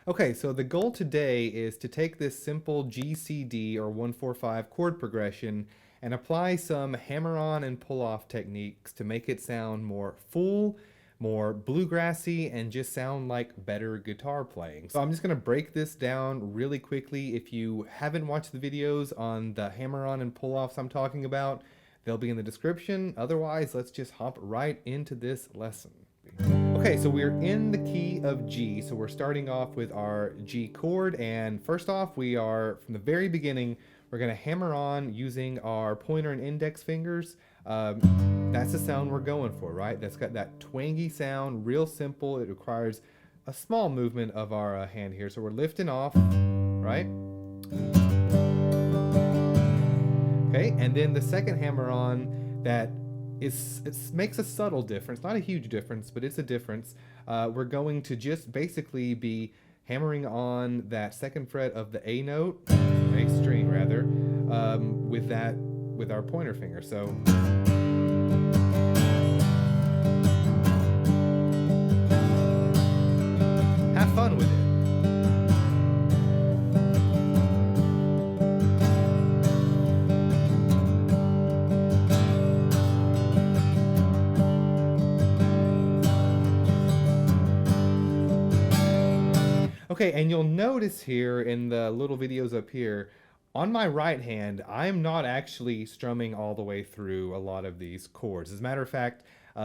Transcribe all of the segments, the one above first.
Okay, so the goal today is to take this simple GCD or 1-4-5 chord progression and apply some hammer-on and pull-off techniques to make it sound more full, more bluegrassy, and just sound like better guitar playing. So I'm just going to break this down really quickly. If you haven't watched the videos on the hammer-on and pull-offs I'm talking about, they'll be in the description. Otherwise, let's just hop right into this lesson. Okay, so we're in the key of G, so we're starting off with our G chord, and first off, we are, from the very beginning, we're going to hammer on using our pointer and index fingers. That's the sound we're going for, right? That's got that twangy sound, real simple. It requires a small movement of our hand here, so we're lifting off, right? Okay, and then the second hammer on that it makes a subtle difference, not a huge difference, but it's a difference. We're going to just basically be hammering on that second fret of the A note, A string rather, with our pointer finger. So have fun with it. Okay, and you'll notice here in the little videos up here, on my right hand, I'm not actually strumming all the way through a lot of these chords. As a matter of fact,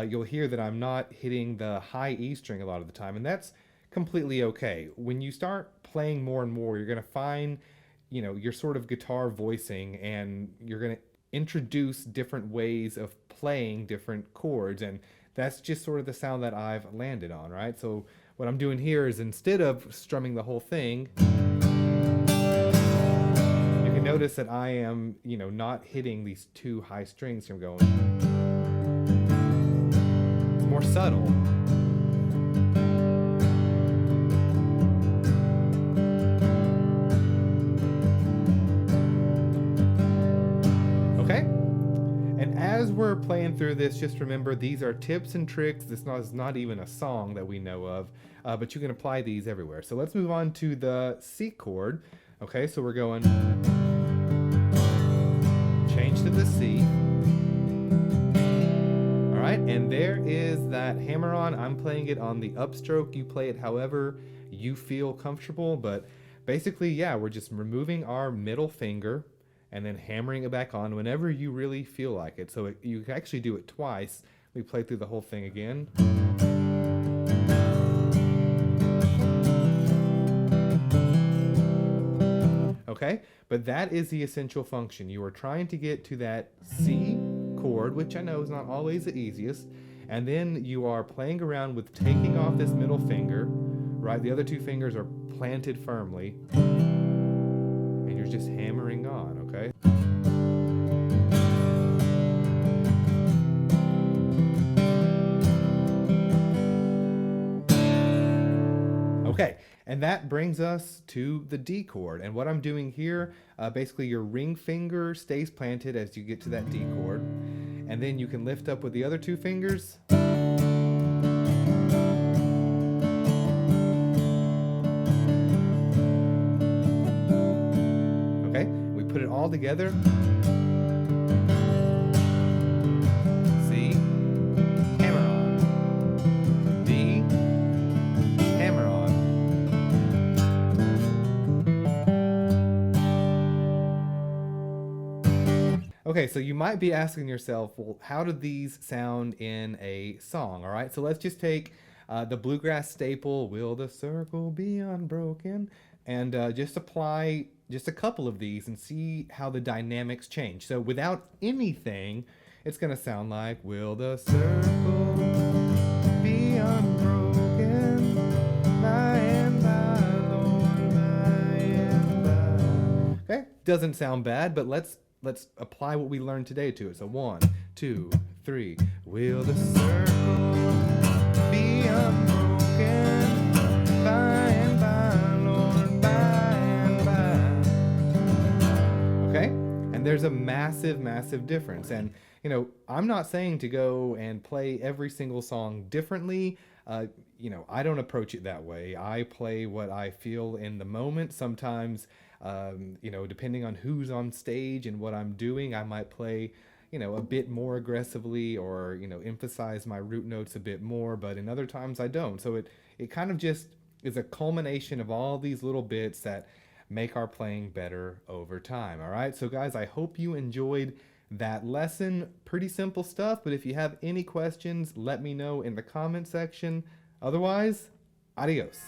you'll hear that I'm not hitting the high E string a lot of the time, and that's completely okay. When you start playing more and more, you're gonna find, your sort of guitar voicing, and you're gonna introduce different ways of playing different chords, and that's just sort of the sound that I've landed on, right? So what I'm doing here is, instead of strumming the whole thing, you can notice that I am, not hitting these two high strings. I'm going. It's more subtle. Okay? And as we're playing through this, just remember these are tips and tricks. This is not even a song that we know of, but you can apply these everywhere. So let's move on to the C chord. Okay, so we're going, change to the C. All right, and there is that hammer on. I'm playing it on the upstroke. You play it however you feel comfortable, but basically, yeah, we're just removing our middle finger and then hammering it back on whenever you really feel like it. So you can actually do it twice. We play through the whole thing again. Okay, but that is the essential function. You are trying to get to that C chord, which I know is not always the easiest, and then you are playing around with taking off this middle finger, right? The other two fingers are planted firmly, and you're just hammering on, okay? Okay, and that brings us to the D chord. And what I'm doing here, basically your ring finger stays planted as you get to that D chord. And then you can lift up with the other two fingers. Okay, we put it all together. C, hammer on. D, hammer on. Okay, so you might be asking yourself, well, how do these sound in a song? All right, so let's just take the bluegrass staple, "Will the circle be unbroken?" and just apply just a couple of these and see how the dynamics change. So without anything, it's going to sound like, "Will the circle be unbroken by and by, Lord, by and by." Okay, doesn't sound bad, but let's apply what we learned today to it. So 1, 2, 3. Will the circle be unbroken by and by, Lord, by and by. Okay? And there's a massive, massive difference. And, I'm not saying to go and play every single song differently. I don't approach it that way. I play what I feel in the moment. Sometimes, depending on who's on stage and what I'm doing, I might play, a bit more aggressively or, emphasize my root notes a bit more, but in other times I don't. So it kind of just is a culmination of all these little bits that make our playing better over time. All right. So, guys, I hope you enjoyed that lesson. Pretty simple stuff, but if you have any questions, let me know in the comment section. Otherwise, adios.